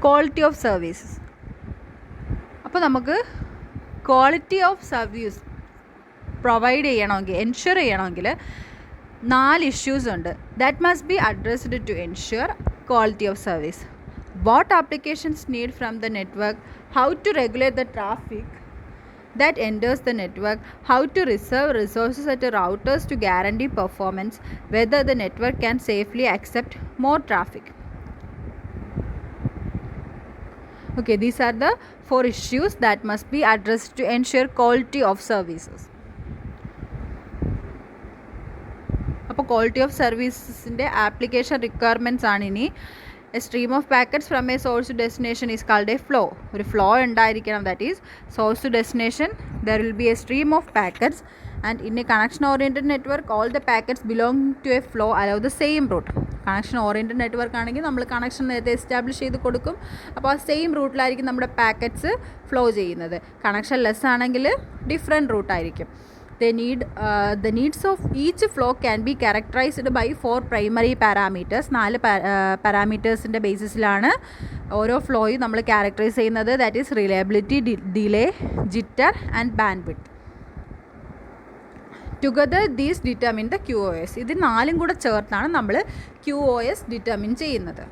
Quality of services. അപ്പോൾ നമുക്ക് quality of service provide ചെയ്യണമെങ്കിൽ, എൻഷുർ ചെയ്യണമെങ്കിൽ 4 ഇഷ്യൂസ് ഉണ്ട്. That must be addressed to ensure quality of service. What applications need from the network, how to regulate the traffic that enters the network, how to reserve resources at routers to guarantee performance, whether the network can safely accept more traffic. Okay, these are the 4 issues that must be addressed to ensure quality of services. അപ്പോൾ quality of സർവീസസിൻ്റെ application requirements ആണ് ഇനി. A stream of packets from a source to destination is called a flow. ഒരു flow ഉണ്ടായിരിക്കണം. That is source to destination. There will be a stream of packets, and in a connection oriented network all the packets belong to a flow along the same route. Connection oriented network ആണെങ്കിൽ നമ്മൾ connection നേരത്തെ establish ചെയ്ത് കൊടുക്കും. അപ്പോൾ ആ same റൂട്ടിലായിരിക്കും നമ്മുടെ packets flow ചെയ്യുന്നത്. Connection less ആണെങ്കിൽ different റൂട്ടായിരിക്കും. The needs of each flow can be characterized by 4 primary parameters. 4 പാരാമീറ്റേഴ്സിൻ്റെ ബേസിസിലാണ് ഓരോ ഫ്ലോയും നമ്മൾ ക്യാരക്ടറൈസ് ചെയ്യുന്നത്. That is reliability, delay, jitter and bandwidth. Together these determine the QoS. ഇത് 4ഉം കൂടെ ചേർത്താണ് നമ്മൾ QoS ഡിറ്റർമിൻ ചെയ്യുന്നത്.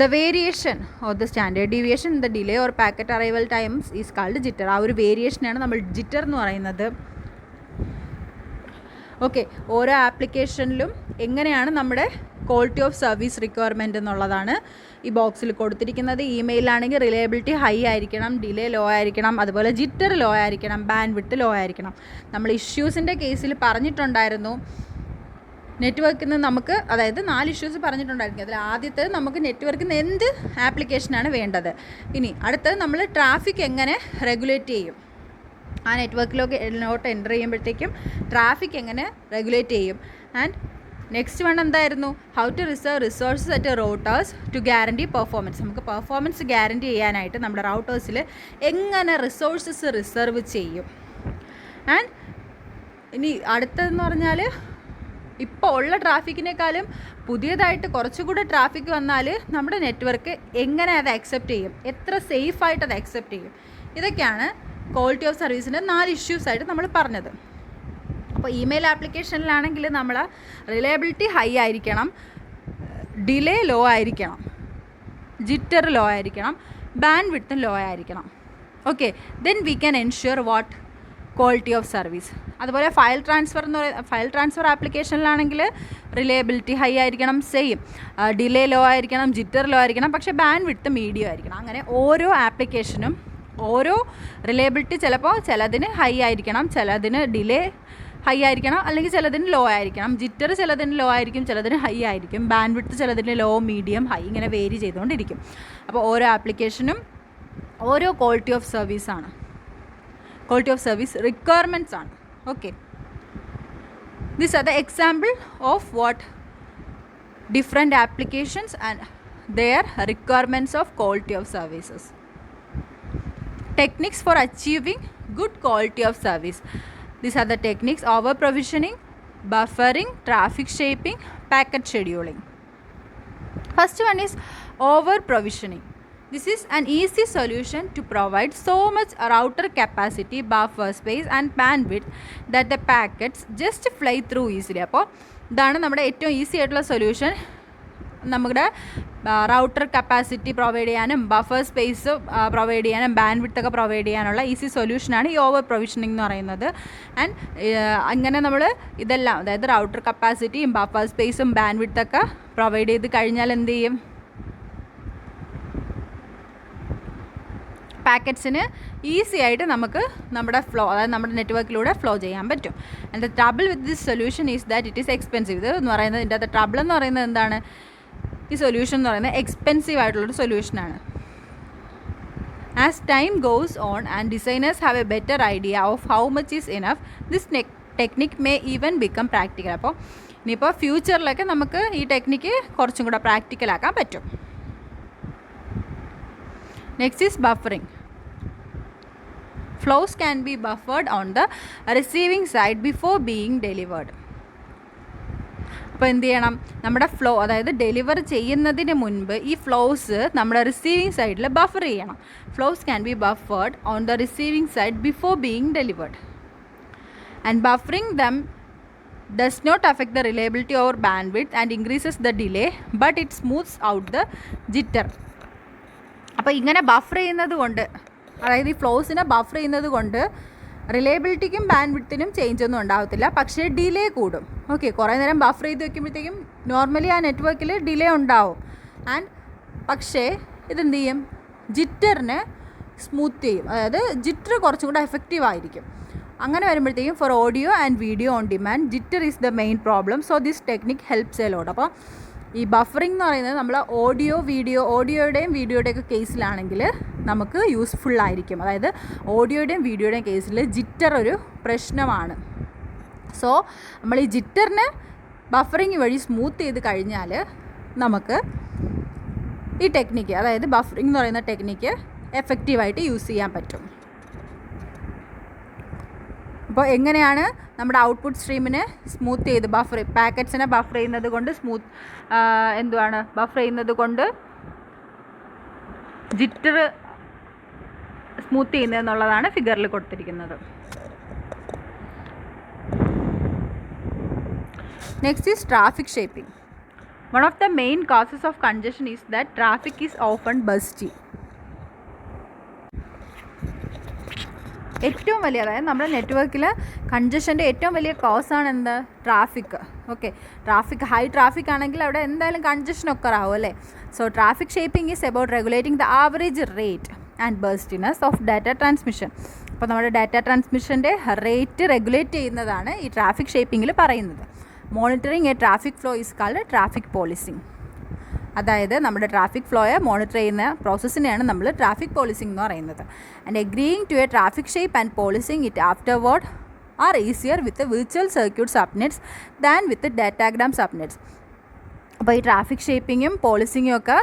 The variation or the standard deviation in the delay or packet arrival times is called jitter. ആ ഒരു വേരിയേഷനാണ് നമ്മൾ jitter എന്ന് പറയുന്നത്. ഓക്കെ, ഓരോ ആപ്ലിക്കേഷനിലും എങ്ങനെയാണ് നമ്മുടെ ക്വാളിറ്റി ഓഫ് സർവീസ് റിക്വയർമെൻറ്റ് എന്നുള്ളതാണ് ഈ ബോക്സിൽ കൊടുത്തിരിക്കുന്നത്. ഇമെയിലാണെങ്കിൽ റിലയബിലിറ്റി ഹൈ ആയിരിക്കണം, ഡിലേ ലോ ആയിരിക്കണം, അതുപോലെ ജിറ്റർ ലോ ആയിരിക്കണം, ബാൻഡ്വിഡ്ത്ത് ലോ ആയിരിക്കണം. നമ്മൾ ഇഷ്യൂസിൻ്റെ കേസിൽ പറഞ്ഞിട്ടുണ്ടായിരുന്നു നെറ്റ്വർക്കിൽ നിന്ന് നമുക്ക്, അതായത് 4 ഇഷ്യൂസ് പറഞ്ഞിട്ടുണ്ടായിരിക്കും. അതിൽ ആദ്യത്തെ നമുക്ക് നെറ്റ്വർക്കിൽ നിന്ന് എന്ത് ആപ്ലിക്കേഷനാണ് വേണ്ടത്. ഇനി അടുത്തത് നമ്മൾ ട്രാഫിക് എങ്ങനെ റെഗുലേറ്റ് ചെയ്യും, ആ നെറ്റ്വർക്കിലോട്ട് എൻ്റർ ചെയ്യുമ്പോഴത്തേക്കും ട്രാഫിക് എങ്ങനെ റെഗുലേറ്റ് ചെയ്യും. ആൻഡ് നെക്സ്റ്റ് വൺ എന്തായിരുന്നു, how to reserve resources at routers to guarantee performance. നമുക്ക് പെർഫോമൻസ് ഗ്യാരണ്ടി ചെയ്യാനായിട്ട് നമ്മുടെ റൗട്ടേഴ്സിൽ എങ്ങനെ റിസോഴ്സസ് റിസർവ് ചെയ്യും. ആൻഡ് ഇനി അടുത്തതെന്ന് പറഞ്ഞാൽ ഇപ്പോൾ ഉള്ള ട്രാഫിക്കിനേക്കാളും പുതിയതായിട്ട് കുറച്ചുകൂടെ ട്രാഫിക് വന്നാൽ നമ്മുടെ നെറ്റ്വർക്ക് എങ്ങനെ അത് അക്സെപ്റ്റ് ചെയ്യും, എത്ര സേഫായിട്ട് അത് അക്സെപ്റ്റ് ചെയ്യും. ഇതൊക്കെയാണ് ക്വാളിറ്റി ഓഫ് സർവീസിൻ്റെ 4 ഇഷ്യൂസ് ആയിട്ട് നമ്മൾ പറഞ്ഞത്. അപ്പോൾ ഇമെയിൽ ആപ്ലിക്കേഷനിലാണെങ്കിൽ നമ്മൾ റിലയബിലിറ്റി ഹൈ ആയിരിക്കണം, ഡിലേ ലോ ആയിരിക്കണം, ജിറ്റർ ലോ ആയിരിക്കണം, ബാൻഡ്വിഡ്ത്തും ലോ ആയിരിക്കണം. Okay, then we can ensure what quality of service. അതുപോലെ ഫയൽ ട്രാൻസ്ഫർ ആപ്ലിക്കേഷനിലാണെങ്കിൽ റിലയബിലിറ്റി ഹൈ ആയിരിക്കണം, സെയിം, ഡിലേ ലോ ആയിരിക്കണം, ജിറ്റർ ലോ ആയിരിക്കണം, പക്ഷേ ബാൻഡ്വിഡ്ത്ത് മീഡിയം ആയിരിക്കണം. അങ്ങനെ ഓരോ ആപ്ലിക്കേഷനും ഓരോ റിലയബിലിറ്റി ചിലപ്പോൾ ചിലതിന് ഹൈ ആയിരിക്കണം, ചിലതിന് ഡിലേ ഹൈ ആയിരിക്കണം, അല്ലെങ്കിൽ ചിലതിന് ലോ ആയിരിക്കണം, ജിറ്റർ ചിലതിന് ലോ ആയിരിക്കും, ചിലതിന് ഹൈ ആയിരിക്കും, ബാൻഡ്വിഡ്ത്ത് ചിലതിന് ലോ, മീഡിയം, ഹൈ, ഇങ്ങനെ വേരി ചെയ്തുകൊണ്ടിരിക്കും. അപ്പോൾ ഓരോ ആപ്ലിക്കേഷനും ഓരോ ക്വാളിറ്റി ഓഫ് സർവീസാണ്, quality of service requirements ആണ്. Okay, these are the example of what different applications and their requirements of quality of services. Techniques for achieving good quality of service. These are the techniques: over provisioning, buffering, traffic shaping, packet scheduling. First one is over provisioning. This is an easy solution to provide so much router capacity, buffer space and bandwidth that the packets just fly through easily. അപ്പോൾ ഇതാണ് നമ്മുടെ ഏറ്റവും easy ആയിട്ടുള്ള solution. നമ്മുടെ router capacity provide ചെയ്യാനും buffer space provide ചെയ്യാനും bandwidth ഒക്കെ provide ചെയ്യാനുള്ള ഈസി സൊല്യൂഷനാണ് ഈ ഓവർ പ്രൊവിഷനിങ് എന്ന് പറയുന്നത്. ആൻഡ് അങ്ങനെ നമ്മൾ ഇതെല്ലാം, അതായത് റൗട്ടർ കപ്പാസിറ്റിയും ബഫർ സ്പേസും ബാൻഡ്വിഡ്ത്ത് ഒക്കെ പ്രൊവൈഡ് ചെയ്ത് കഴിഞ്ഞാൽ എന്ത് ചെയ്യും, പാക്കറ്റ്സിന് ഈസി ആയിട്ട് നമുക്ക് നമ്മുടെ ഫ്ലോ, അതായത് നമ്മുടെ നെറ്റ്വർക്കിലൂടെ ഫ്ലോ ചെയ്യാൻ പറ്റും. And the trouble with this solution is that it is expensive. ഇത് എന്ന് പറയുന്നത്, ഇതിൻ്റെ അകത്ത് ട്രബിൾ എന്ന് പറയുന്നത് എന്താണ്, ഈ സൊല്യൂഷൻ എന്ന് പറയുന്നത് എക്സ്പെൻസീവ് ആയിട്ടുള്ളൊരു സൊല്യൂഷനാണ്. As time goes on and designers have a better idea of how much is enough, this technique may even become practical. അപ്പോൾ ഇനിയിപ്പോൾ ഫ്യൂച്ചറിലൊക്കെ നമുക്ക് ഈ ടെക്നിക്ക് കുറച്ചും കൂടെ പ്രാക്ടിക്കലാക്കാൻ പറ്റും. Next is buffering. Flows can be buffered on the receiving side before being delivered. അപ്പോൾ എന്ത് ചെയ്യണം, നമ്മുടെ ഫ്ലോ അതായത് ഡെലിവർ ചെയ്യുന്നതിന് മുൻപ് ഈ ഫ്ലോസ് നമ്മുടെ റിസീവിങ് സൈഡിൽ ബഫർ ചെയ്യണം. Flows can be buffered on the receiving side before being delivered and buffering them does not affect the reliability or bandwidth and increases the delay but it smooths out the jitter. അപ്പോൾ ഇങ്ങനെ buffer ചെയ്യുന്നത് കൊണ്ട്, അതായത് ഈ ഫ്ലോസിനെ buffer ചെയ്യുന്നത് കൊണ്ട് റിലയബിലിറ്റിക്കും ബാൻഡ്വിഡ്ത്തിനും change ഒന്നും ഉണ്ടാകത്തില്ല, പക്ഷേ ഡിലേ കൂടും. ഓക്കെ, കുറേ നേരം ബഫർ ചെയ്ത് വെക്കുമ്പോഴത്തേക്കും നോർമലി ആ നെറ്റ്വർക്കിൽ ഡിലേ ഉണ്ടാവും. ആൻഡ് പക്ഷേ ഇതെന്ത് ചെയ്യും, ജിറ്ററിനെ സ്മൂത്ത് ചെയ്യും, അതായത് ജിറ്റർ കുറച്ചും കൂടെ എഫക്റ്റീവ് ആയിരിക്കും. അങ്ങനെ വരുമ്പോഴത്തേക്കും for audio and video on demand jitter is the main problem. So this technique helps a lot. അപ്പോൾ ഈ ബഫറിംഗ് എന്ന് പറയുന്നത് നമ്മൾ ഓഡിയോയുടെയും വീഡിയോയുടെയൊക്കെ കേസിലാണെങ്കിൽ നമുക്ക് യൂസ്ഫുൾ ആയിരിക്കും. അതായത് ഓഡിയോയുടെയും വീഡിയോയുടെയും കേസിൽ ജിറ്റർ ഒരു പ്രശ്നമാണ്. സോ നമ്മൾ ഈ ജിറ്ററിനെ ബഫറിങ് വഴി സ്മൂത്ത് ചെയ്ത് കഴിഞ്ഞാൽ നമുക്ക് ഈ ടെക്നിക്ക്, അതായത് ബഫറിംഗ് എന്ന് പറയുന്ന ടെക്നിക്ക് എഫക്റ്റീവായിട്ട് യൂസ് ചെയ്യാൻ പറ്റും. അപ്പോൾ എങ്ങനെയാണ് നമ്മുടെ ഔട്ട്പുട്ട് സ്ട്രീമിനെ സ്മൂത്ത് ചെയ്ത് പാക്കറ്റ്സിനെ ബഫർ ചെയ്യുന്നത് കൊണ്ട് ബഫർ ചെയ്യുന്നത് കൊണ്ട് ജിറ്റർ സ്മൂത്ത് ചെയ്യുന്നതെന്നുള്ളതാണ് ഫിഗറിൽ കൊടുത്തിരിക്കുന്നത്. Next is traffic shaping. One of the main causes of congestion is that traffic is often busty. ഏറ്റവും വലിയ, അതായത് നമ്മുടെ നെറ്റ്വർക്കിൽ കൺജഷൻ്റെ ഏറ്റവും വലിയ കോസാണ് എന്ത്, ട്രാഫിക്. ഓക്കെ, ഹൈ ട്രാഫിക് ആണെങ്കിൽ അവിടെ എന്തായാലും കൺജഷൻ ഒക്കെ ആവും അല്ലേ. So traffic shaping is about regulating the average rate and burstiness of data transmission. അപ്പോൾ നമ്മുടെ ഡാറ്റ ട്രാൻസ്മിഷൻ്റെ റേറ്റ് റെഗുലേറ്റ് ചെയ്യുന്നതാണ് ഈ ട്രാഫിക് ഷേപ്പിങ്ങിൽ പറയുന്നത്. Monitoring a traffic flow is called traffic policing. അതായത് നമ്മുടെ ട്രാഫിക് ഫ്ലോയെ മോണിറ്റർ ചെയ്യുന്ന പ്രോസസ്സിനെയാണ് നമ്മൾ ട്രാഫിക് പോളിസിംഗ് എന്ന് പറയുന്നത്. And agreeing to a traffic shape and policing it afterward are easier with virtual circuit subnets than with datagram subnets. അപ്പോൾ ഈ traffic ഷേപ്പിങ്ങും പോളിസിങ്ങും ഒക്കെ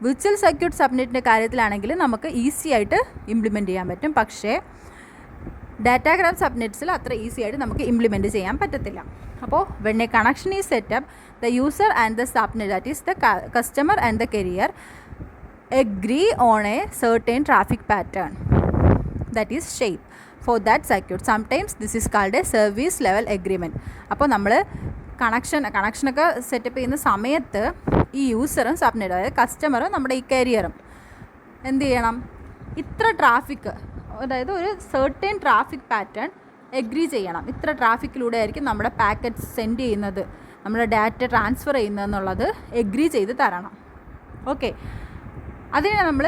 virtual circuit സബ്നെറ്റിൻ്റെ കാര്യത്തിലാണെങ്കിൽ നമുക്ക് ഈസി ആയിട്ട് ഇംപ്ലിമെൻറ്റ് ചെയ്യാൻ പറ്റും. പക്ഷേ ഡാറ്റാഗ്രാം സബ്നെറ്റ്സിൽ അത്ര ഈസി ആയിട്ട് നമുക്ക് ഇംപ്ലിമെൻറ്റ് ചെയ്യാൻ പറ്റത്തില്ല. അപ്പോൾ when a connection is set up, the user and the subnet, that is the customer and the carrier, agree on a certain traffic pattern, that is shape, for that circuit. Sometimes this is called a service level agreement. അപ്പോൾ നമ്മൾ കണക്ഷനൊക്കെ setup ചെയ്യുന്ന സമയത്ത് ഈ യൂസറും subnet, അതായത് കസ്റ്റമറും നമ്മുടെ ഈ കാരിയറും എന്ത് ചെയ്യണം, ഇത്ര ട്രാഫിക്, അതായത് ഒരു സെർട്ടൻ ട്രാഫിക് പാറ്റേൺ എഗ്രി ചെയ്യണം. ഇത്ര ട്രാഫിക്കിലൂടെ ആയിരിക്കും നമ്മുടെ പാക്കറ്റ് സെൻഡ് ചെയ്യുന്നത്, നമ്മുടെ ഡാറ്റ ട്രാൻസ്ഫർ ചെയ്യുന്നതെന്നുള്ളത് എഗ്രി ചെയ്ത് തരണം. ഓക്കെ, അതിനെ നമ്മൾ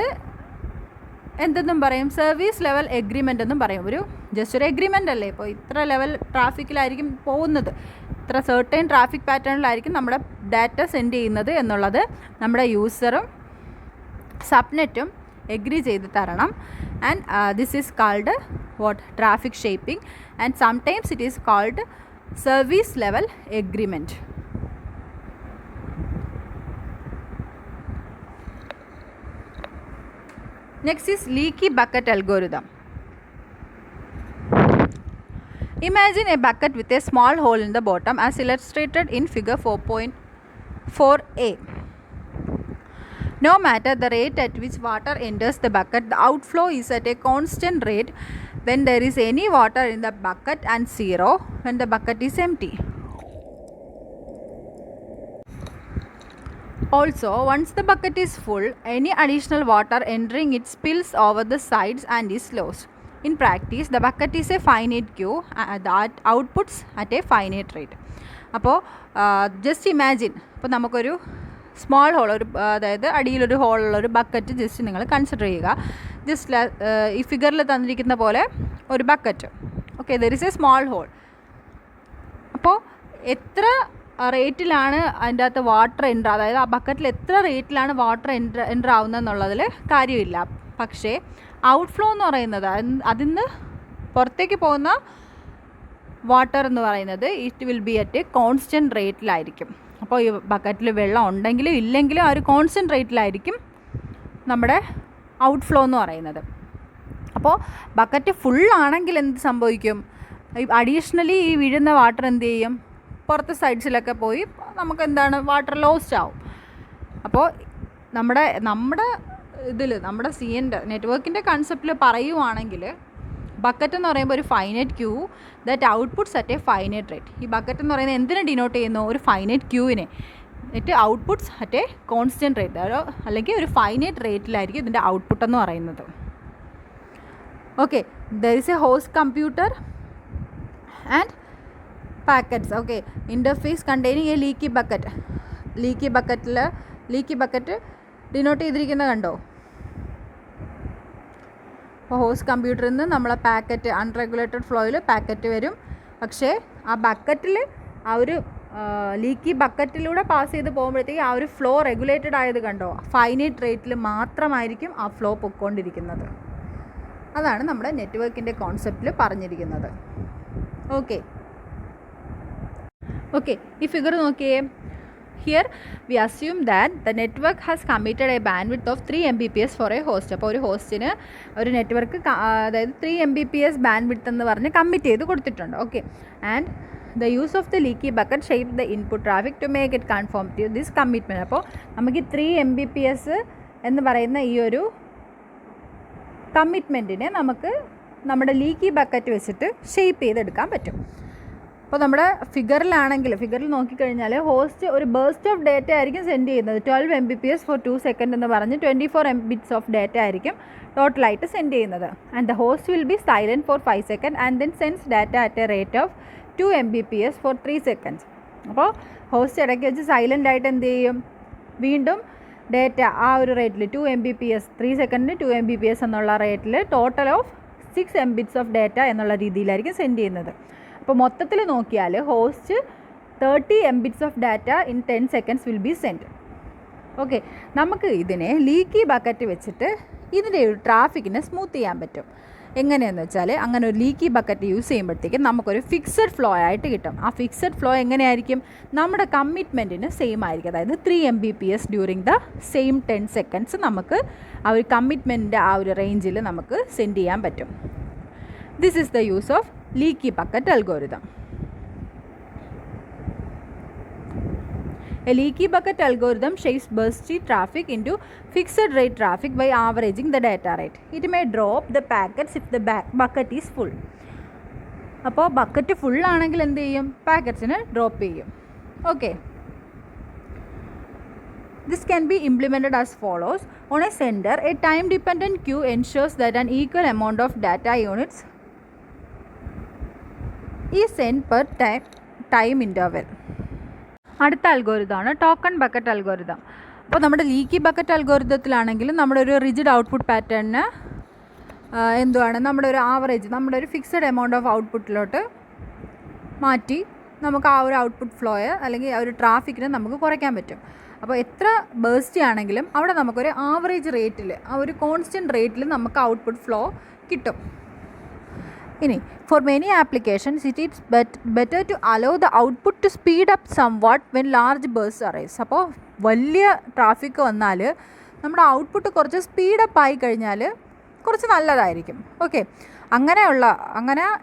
എന്തെന്നും പറയും, സർവീസ് ലെവൽ എഗ്രിമെൻ്റ് എന്നും പറയും. ജസ്റ്റ് ഒരു എഗ്രിമെൻ്റ് അല്ലേ. ഇപ്പോൾ ഇത്ര ലെവൽ ട്രാഫിക്കിലായിരിക്കും പോകുന്നത്, ഇത്ര സെർട്ടൻ ട്രാഫിക് പാറ്റേണിലായിരിക്കും നമ്മുടെ ഡാറ്റ സെൻഡ് ചെയ്യുന്നത് എന്നുള്ളത് നമ്മുടെ യൂസറും സബ്നെറ്റും എഗ്രി ചെയ്ത് തരണം. And this is called what, traffic shaping, and sometimes it is called service level agreement. Next is leaky bucket algorithm. Imagine a bucket with a small hole in the bottom as illustrated in figure 4.4a. No matter the rate at which water enters the bucket, the outflow is at a constant rate when there is any water in the bucket and zero when the bucket is empty. Also, once the bucket is full, any additional water entering it spills over the sides and is lost. In practice, the bucket is a finite queue that outputs at a finite rate. അപ്പോൾ just imagine, ഇപ്പോൾ നമുക്കൊരു small hole, അതായത് അടിയിലൊരു ഹോളുള്ളൊരു bucket just നിങ്ങൾ consider ചെയ്യുക. Just ഈ ഫിഗറിൽ തന്നിരിക്കുന്ന പോലെ ഒരു bucket. Okay, there is a small hole. അപ്പോൾ എത്ര റേറ്റിലാണ് അതിൻ്റെ അകത്ത് വാട്ടർ എൻ്റർ, അതായത് ആ ബക്കറ്റിൽ എത്ര റേറ്റിലാണ് വാട്ടർ എൻ്റർ ആവുന്നതെന്നുള്ളതിൽ കാര്യമില്ല. പക്ഷേ ഔട്ട്ഫ്ലോ എന്ന് പറയുന്നത്, അതിൽ നിന്ന് പുറത്തേക്ക് പോകുന്ന വാട്ടർ എന്ന് പറയുന്നത് it will be at A constant റേറ്റിലായിരിക്കും. അപ്പോൾ ഈ ബക്കറ്റിൽ വെള്ളം ഉണ്ടെങ്കിലും ഇല്ലെങ്കിലും ആ ഒരു കോൺസ്റ്റൻറ്റ് റേറ്റിലായിരിക്കും നമ്മുടെ ഔട്ട്ഫ്ലോ എന്ന് പറയുന്നത്. അപ്പോൾ ബക്കറ്റ് ഫുള്ളാണെങ്കിൽ എന്ത് സംഭവിക്കും, അഡീഷണലി ഈ വീഴുന്ന വാട്ടർ എന്ത് ചെയ്യും, പുറത്തെ സൈഡ്സിലൊക്കെ പോയി നമുക്ക് എന്താണ് വാട്ടർ ലോസ്റ്റ് ആവും. അപ്പോൾ നമ്മുടെ നമ്മുടെ നെറ്റ്വർക്കിൻ്റെ കൺസെപ്റ്റിൽ പറയുവാണെങ്കിൽ ബക്കറ്റ് എന്ന് പറയുമ്പോൾ ഒരു finite queue that outputs at a finite rate. ഈ ബക്കറ്റ് എന്ന് പറയുന്നത് എന്തിനെ ഡിനോട്ട് ചെയ്യുന്നു? ഒരു ഫൈനൈറ്റ് ക്യൂവിനെ. എന്നിട്ട് ഔട്ട്പുട്ട്സ് അറ്റ് എ കോൺസ്റ്റൻറ്റ് റേറ്റ്, അല്ലെങ്കിൽ ഒരു ഫൈനൈറ്റ് റേറ്റിലായിരിക്കും ഇതിൻ്റെ ഔട്ട്പുട്ട് എന്ന് പറയുന്നത്. Okay, there is a host computer and packets. Okay, interface containing a leaky bucket denote ചെയ്തിരിക്കുന്നത് കണ്ടോ? അപ്പോൾ ഹോസ്റ്റ് കമ്പ്യൂട്ടറിൽ നിന്ന് നമ്മളെ പാക്കറ്റ് അൺറെഗുലേറ്റഡ് ഫ്ലോയിൽ പാക്കറ്റ് വരും. പക്ഷേ ആ ബക്കറ്റിൽ ആ ഒരു ലീക്കി ബക്കറ്റിലൂടെ പാസ് ചെയ്ത് പോകുമ്പോഴത്തേക്ക് ആ ഒരു ഫ്ലോ റെഗുലേറ്റഡ് ആയത് കണ്ടോ? ഫൈനൈറ്റ് റേറ്റിൽ മാത്രമായിരിക്കും ആ ഫ്ലോ പൊയ്ക്കൊണ്ടിരിക്കുന്നത്. അതാണ് നമ്മുടെ നെറ്റ്വർക്കിൻ്റെ കോൺസെപ്റ്റിൽ പറഞ്ഞിരിക്കുന്നത്. ഓക്കെ, ഈ ഫിഗർ നോക്കിയേ. Here we assume that the network has committed a bandwidth of 3 Mbps for a host. അപ്പോൾ ഒരു ഹോസ്റ്റിന് ഒരു നെറ്റ്വർക്ക് അതായത് 3 Mbps ബാൻഡ് വിത്ത് എന്ന് പറഞ്ഞ് കമ്മിറ്റ് ചെയ്ത് കൊടുത്തിട്ടുണ്ട്. Okay, and the use of the leaky bucket shape the input traffic to make it conform to this commitment. അപ്പോൾ നമുക്ക് 3 Mbps എന്ന് പറയുന്ന ഈ ഒരു കമ്മിറ്റ്മെൻറ്റിനെ നമുക്ക് നമ്മുടെ ലീക്കി ബക്കറ്റ് വെച്ചിട്ട് ഷേപ്പ് ചെയ്തെടുക്കാൻ പറ്റും. അപ്പോൾ നമ്മുടെ ഫിഗറിൽ നോക്കിക്കഴിഞ്ഞാൽ ഹോസ്റ്റ് ഒരു ബേസ്റ്റ് ഓഫ് ഡേറ്റ ആയിരിക്കും സെൻഡ് ചെയ്യുന്നത്. 12 Mbps ഫോർ 2 സെക്കൻഡ് എന്ന് പറഞ്ഞ് 24 bits ഓഫ് ഡേറ്റ ആയിരിക്കും ടോട്ടലായിട്ട് സെൻഡ് ചെയ്യുന്നത്. And the host will be silent for 5 second and then sends data at a rate of 2 Mbps for 3 seconds. അപ്പോൾ host ഇടയ്ക്ക് വെച്ച് സൈലൻ്റ് ആയിട്ട് എന്ത് ചെയ്യും? വീണ്ടും ഡേറ്റ ആ ഒരു റേറ്റിൽ 2 Mbps 3 സെക്കൻഡിന് 2 Mbps എന്നുള്ള റേറ്റിൽ total of 6 Mbits of data എന്നുള്ള രീതിയിലായിരിക്കും സെൻഡ് ചെയ്യുന്നത്. അപ്പോൾ മൊത്തത്തിൽ നോക്കിയാൽ host 30 Mbits of data in 10 seconds will be send. Okay, നമുക്ക് ഇതിനെ ലീക്കി ബക്കറ്റ് വെച്ചിട്ട് ഇതിൻ്റെ ഒരു ട്രാഫിക്കിനെ സ്മൂത്ത് ചെയ്യാൻ പറ്റും. എങ്ങനെയെന്ന് വെച്ചാൽ അങ്ങനെ ഒരു ലീക്കി ബക്കറ്റ് യൂസ് ചെയ്യുമ്പോഴത്തേക്കും നമുക്കൊരു ഫിക്സഡ് ഫ്ലോ ആയിട്ട് കിട്ടും. ആ ഫിക്സഡ് ഫ്ലോ എങ്ങനെയായിരിക്കും? നമ്മുടെ കമ്മിറ്റ്മെൻറ്റിന് സെയിം ആയിരിക്കും. അതായത് 3 Mbps during the same 10 seconds നമുക്ക് ആ ഒരു കമ്മിറ്റ്മെൻറ്റിൻ്റെ ആ ഒരു റേഞ്ചിൽ നമുക്ക് സെൻഡ് ചെയ്യാൻ പറ്റും. This is the use of leaky bucket algorithm. A leaky bucket algorithm shapes bursty traffic into fixed rate traffic by averaging the data rate. It may drop the packets if the bucket is full. അപ്പോൾ bucket full ആണെങ്കിൽ എന്ത് ചെയ്യും? പാക്കറ്റ്സിന് drop ചെയ്യും. Okay, this can be implemented as follows. On a sender, a time dependent queue ensures that an equal amount of data units ഈ send per time interval. അടുത്ത അൽഗോരിതമാണ് token bucket algorithm. അപ്പോൾ നമ്മുടെ leaky bucket അൽഗോരിതത്തിലാണെങ്കിലും നമ്മുടെ ഒരു rigid output പാറ്റേണിന് നമ്മുടെ ഒരു average, നമ്മുടെ ഒരു ഫിക്സഡ് എമൗണ്ട് ഓഫ് ഔട്ട്പുട്ടിലോട്ട് മാറ്റി നമുക്ക് ആ ഒരു ഔട്ട്പുട്ട് ഫ്ലോയെ അല്ലെങ്കിൽ ആ ഒരു ട്രാഫിക്കിനെ നമുക്ക് കുറയ്ക്കാൻ പറ്റും. അപ്പോൾ എത്ര ബേഴ്സ്റ്റി ആണെങ്കിലും അവിടെ നമുക്കൊരു ആവറേജ് റേറ്റിൽ, ആ ഒരു കോൺസ്റ്റൻറ്റ് റേറ്റിൽ നമുക്ക് ഔട്ട്പുട്ട് ഫ്ലോ കിട്ടും. ഇനി for many applications it is better to allow the output to speed up somewhat when large bursts arise. അപ്പോൾ വലിയ ട്രാഫിക് വന്നാൽ നമ്മുടെ ഔട്ട്പുട്ട് കുറച്ച് സ്പീഡപ്പ് ആയി കഴിഞ്ഞാൽ കുറച്ച് നല്ലതായിരിക്കും. ഓക്കെ, അങ്ങനെ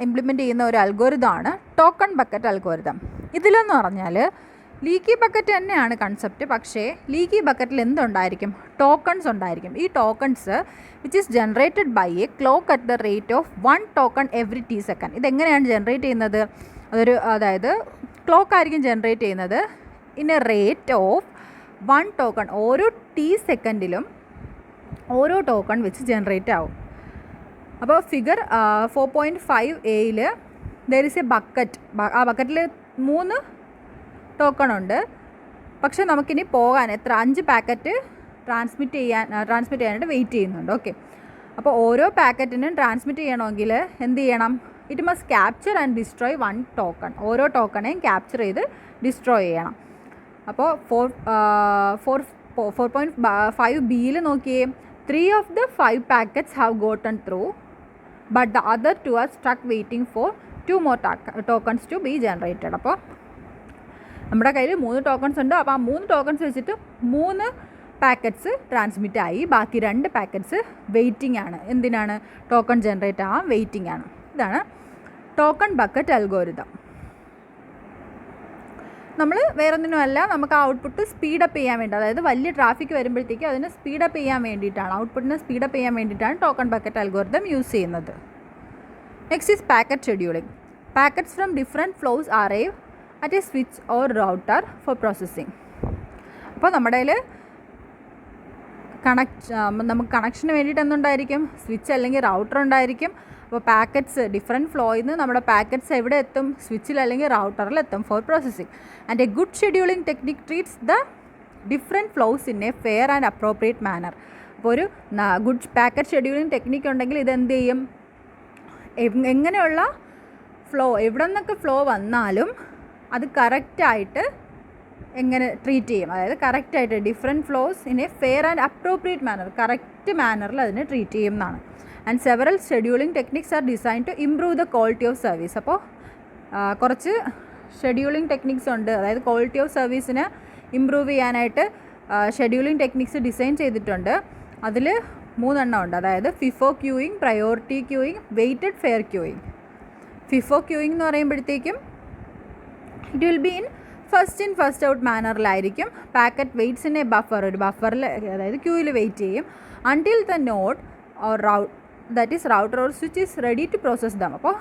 ഇംപ്ലിമെൻറ്റ് ചെയ്യുന്ന ഒരു അൽഗോരിതമാണ് ടോക്കൺ ബക്കറ്റ് അൽഗോരിതം. ഇതിലെന്ന് പറഞ്ഞാൽ ലീക്കി ബക്കറ്റ് തന്നെയാണ് കൺസെപ്റ്റ്. പക്ഷേ ലീക്കി ബക്കറ്റിൽ എന്തുണ്ടായിരിക്കും? ടോക്കൺസ് ഉണ്ടായിരിക്കും. ഈ tokens which is generated by a clock at the rate of 1 token every t second. ഇതെങ്ങനെയാണ് ജനറേറ്റ് ചെയ്യുന്നത്? അതായത് ക്ലോക്ക് ആയിരിക്കും ജനറേറ്റ് ചെയ്യുന്നത് in a rate of 1 token. ഓരോ t സെക്കൻഡിലും ഓരോ ടോക്കൺ വെച്ച് ജനറേറ്റ് ആവും. അപ്പോൾ figure 4.5a there is a bucket. ആ ബക്കറ്റിൽ 3 ടോക്കൺ ഉണ്ട്. പക്ഷേ നമുക്കിനി പോകാൻ 5 പാക്കറ്റ് ട്രാൻസ്മിറ്റ് ചെയ്യാനായിട്ട് വെയിറ്റ് ചെയ്യുന്നുണ്ട്. ഓക്കെ, അപ്പോൾ ഓരോ പാക്കറ്റിനും ട്രാൻസ്മിറ്റ് ചെയ്യണമെങ്കിൽ എന്ത് ചെയ്യണം? It must capture and destroy 1 token. ഓരോ ടോക്കണേയും ക്യാപ്ചർ ചെയ്ത് ഡിസ്ട്രോയ് ചെയ്യണം. അപ്പോൾ 4.5b നോക്കിയേ, 3 of the 5 packets have gotten through, but the other 2 are stuck waiting for 2 more tokens to be generated. അപ്പോൾ നമ്മുടെ കയ്യിൽ 3 ടോക്കൺസ് ഉണ്ട്. അപ്പോൾ ആ 3 ടോക്കൺസ് വെച്ചിട്ട് 3 പാക്കറ്റ്സ് ട്രാൻസ്മിറ്റ് ആയി. ബാക്കി 2 പാക്കറ്റ്സ് വെയിറ്റിംഗ് ആണ്. എന്തിനാണ്? ടോക്കൺ ജനറേറ്റ് ആവാൻ വെയിറ്റിംഗ് ആണ്. ഇതാണ് ടോക്കൺ ബക്കറ്റ് അൽഗോരിതം. നമ്മൾ വേറൊന്നിനുമല്ല, നമുക്ക് ആ ഔട്ട്പുട്ട് സ്പീഡപ്പ് ചെയ്യാൻ വേണ്ടി, അതായത് വലിയ ട്രാഫിക് വരുമ്പോഴത്തേക്കും അതിന് സ്പീഡപ്പ് ചെയ്യാൻ വേണ്ടിയിട്ടാണ്, ഔട്ട്പുട്ടിനെ സ്പീഡപ്പ് ചെയ്യാൻ വേണ്ടിയിട്ടാണ് ടോക്കൺ ബക്കറ്റ് അൽഗോരിതം യൂസ് ചെയ്യുന്നത്. Next is packet scheduling. Packets from different flows arrive at a switch or router for processing. അപ്പോൾ നമ്മുടെ കയ്യിൽ നമുക്ക് കണക്ഷന് വേണ്ടിയിട്ട് എന്തുണ്ടായിരിക്കും? സ്വിച്ച് അല്ലെങ്കിൽ റൗട്ടർ ഉണ്ടായിരിക്കും. അപ്പോൾ പാക്കറ്റ്സ് ഡിഫറെൻറ്റ് ഫ്ലോയിൽ നിന്ന് നമ്മുടെ പാക്കറ്റ്സ് എവിടെ എത്തും? സ്വിച്ചിൽ അല്ലെങ്കിൽ റൗട്ടറിൽ എത്തും for processing. And a good scheduling technique treats the different flows in a fair and appropriate manner. അപ്പോൾ ഒരു ഗുഡ് പാക്കറ്റ് ഷെഡ്യൂളിംഗ് ടെക്നിക്ക് ഉണ്ടെങ്കിൽ ഇതെന്ത് ചെയ്യും? എങ്ങനെയുള്ള ഫ്ലോ, എവിടെ നിന്നൊക്കെ ഫ്ലോ വന്നാലും അത് കറക്റ്റായിട്ട് എങ്ങനെ ട്രീറ്റ് ചെയ്യും, അതായത് കറക്റ്റായിട്ട് different flows in a fair and appropriate manner, correct മാനറിൽ അതിനെ ട്രീറ്റ് ചെയ്യും എന്നാണ്. And several scheduling techniques are design to improve the quality of service. അപ്പോൾ കുറച്ച് ഷെഡ്യൂളിംഗ് ടെക്നിക്സ് ഉണ്ട്, അതായത് ക്വാളിറ്റി ഓഫ് സർവീസിനെ ഇമ്പ്രൂവ് ചെയ്യാനായിട്ട് ഷെഡ്യൂളിംഗ് ടെക്നിക്സ് ഡിസൈൻ ചെയ്തിട്ടുണ്ട്. അതിൽ 3 എണ്ണം ഉണ്ട്, അതായത് FIFO queuing, priority queuing, weighted fair queuing. FIFO queuing എന്ന് പറയുമ്പോഴത്തേക്കും it will be in first out മാനറിലായിരിക്കും. Packet weights in a buffer, ഒരു ബഫറിൽ അതായത് ക്യൂയിൽ വെയിറ്റ് ചെയ്യും until the node or that is router or switch is ready to process them. അപ്പോൾ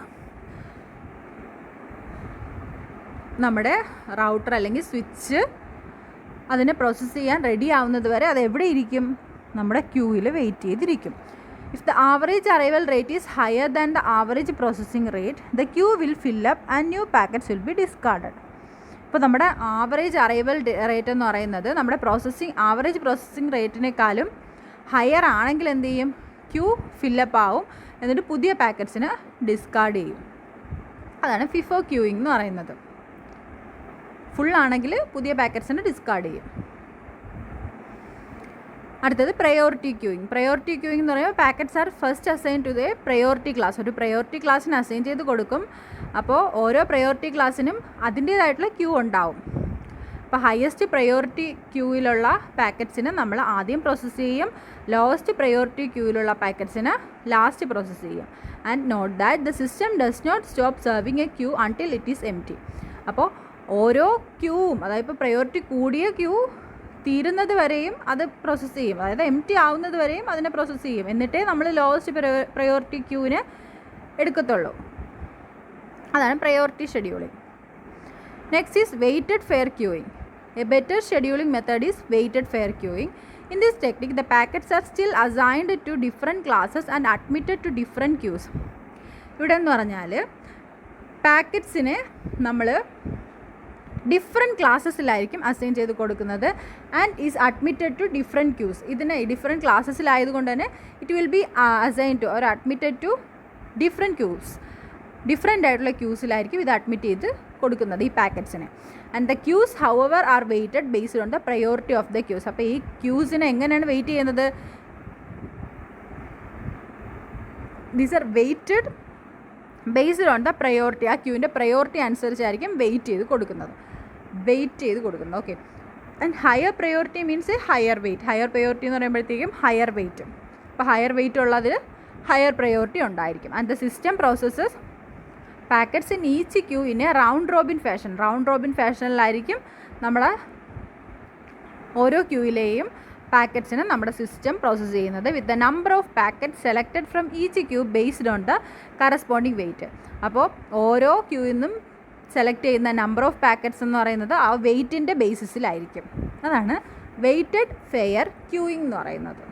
നമ്മുടെ റൗട്ടർ അല്ലെങ്കിൽ സ്വിച്ച് അതിനെ പ്രോസസ്സ് ചെയ്യാൻ റെഡി ആവുന്നത് വരെ അത് എവിടെ ഇരിക്കും? നമ്മുടെ ക്യൂയിൽ വെയിറ്റ് ചെയ്തിരിക്കും. If the average arrival rate is higher than the average processing rate, the queue will fill up and new packets will be discarded. ഇപ്പോൾ നമ്മുടെ ആവറേജ് അറൈവൽ റേറ്റ് എന്ന് പറയുന്നത് നമ്മുടെ ആവറേജ് പ്രോസസ്സിംഗ് റേറ്റിനേക്കാളും ഹയർ ആണെങ്കിൽ എന്ത് ചെയ്യും? ക്യൂ ഫില്ലപ്പ് ആവും, എന്നിട്ട് പുതിയ പാക്കറ്റ്സിന് ഡിസ്കാർഡ് ചെയ്യും. അതാണ് ഫിഫോ ക്യൂയിങ് എന്ന് പറയുന്നത്. ഫുൾ ആണെങ്കിൽ പുതിയ പാക്കറ്റ്സിന് ഡിസ്കാർഡ് ചെയ്യും. അടുത്തത് പ്രയോറിറ്റി ക്യൂയിങ്. പ്രയോറിറ്റി ക്യൂയിങ് എന്ന് പറയുമ്പോൾ packets are first assign to the priority class. ഒരു പ്രയോറിറ്റി ക്ലാസ്സിന് അസൈൻ ചെയ്ത് കൊടുക്കും. അപ്പോൾ ഓരോ പ്രയോറിറ്റി ക്ലാസ്സിനും അതിൻ്റേതായിട്ടുള്ള ക്യൂ ഉണ്ടാവും. അപ്പോൾ ഹയസ്റ്റ് പ്രയോറിറ്റി ക്യൂവിലുള്ള പാക്കറ്റ്സിന് നമ്മൾ ആദ്യം പ്രോസസ്സ് ചെയ്യും, ലോവസ്റ്റ് പ്രയോറിറ്റി ക്യൂവിലുള്ള പാക്കറ്റ്സിന് ലാസ്റ്റ് പ്രോസസ്സ് ചെയ്യും. And note that the system does not stop serving a queue until it is empty. അപ്പോൾ ഓരോ ക്യൂവും, അതായത് ഇപ്പോൾ പ്രയോറിറ്റി കൂടിയ ക്യൂ തീരുന്നത് വരെയും അത് പ്രോസസ്സ് ചെയ്യും, അതായത് എംപ്റ്റി ആവുന്നത് വരെയും അതിനെ പ്രോസസ്സ് ചെയ്യും. എന്നിട്ടേ നമ്മൾ ലോവസ്റ്റ് പ്രയോറിറ്റി ക്യൂവിന് എടുക്കത്തുള്ളൂ. അതാണ് priority scheduling. Next is weighted fair queuing. A better scheduling method is weighted fair queuing. In this technique, the packets are still assigned to different classes and admitted to different queues. ഇവിടെ എന്ന് പറഞ്ഞാൽ പാക്കറ്റ്സിനെ നമ്മൾ different ക്ലാസ്സസിലായിരിക്കും assign ചെയ്ത് കൊടുക്കുന്നത്. And is admitted to different queues. ഇതിനെ different ക്ലാസ്സസിലായതുകൊണ്ട് തന്നെ it will be assign to or admitted to different queues. Different ആയിട്ടുള്ള ക്യൂസിലായിരിക്കും ഇത് അഡ്മിറ്റ് ചെയ്ത് കൊടുക്കുന്നത് ഈ പാക്കറ്റ്സിനെ. And the queues however are weighted based on the priority of the queues. അപ്പോൾ ഈ ക്യൂസിനെ എങ്ങനെയാണ് വെയിറ്റ് ചെയ്യുന്നത്? These are weighted based on the priority. ആ ക്യൂവിൻ്റെ പ്രയോറിറ്റി അനുസരിച്ചായിരിക്കും വെയിറ്റ് ചെയ്ത് കൊടുക്കുന്നത്. Okay. And higher priority means higher weight. Higher priority എന്ന് പറയുമ്പോഴത്തേക്കും ഹയർ വെയിറ്റ്. അപ്പോൾ ഹയർ വെയിറ്റ് ഉള്ളതിൽ ഹയർ പ്രയോറിറ്റി ഉണ്ടായിരിക്കും. And the system processes packets in each queue in a round robin fashion. Round robin ഫാഷനിലായിരിക്കും നമ്മുടെ ഓരോ ക്യൂയിലെയും പാക്കറ്റ്സിനെ നമ്മുടെ സിസ്റ്റം പ്രോസസ്സ് ചെയ്യുന്നത് with the number of packet selected from each queue based on the corresponding weight. അപ്പോൾ ഓരോ ക്യൂയിൽ നിന്നും സെലക്ട് ചെയ്യുന്ന നമ്പർ ഓഫ് പാക്കറ്റ്സ് എന്ന് പറയുന്നത് ആ വെയ്റ്റിൻ്റെ ബേസിസിലായിരിക്കും. അതാണ് വെയ്റ്റഡ് ഫെയർ ക്യൂയിങ് എന്ന് പറയുന്നത്.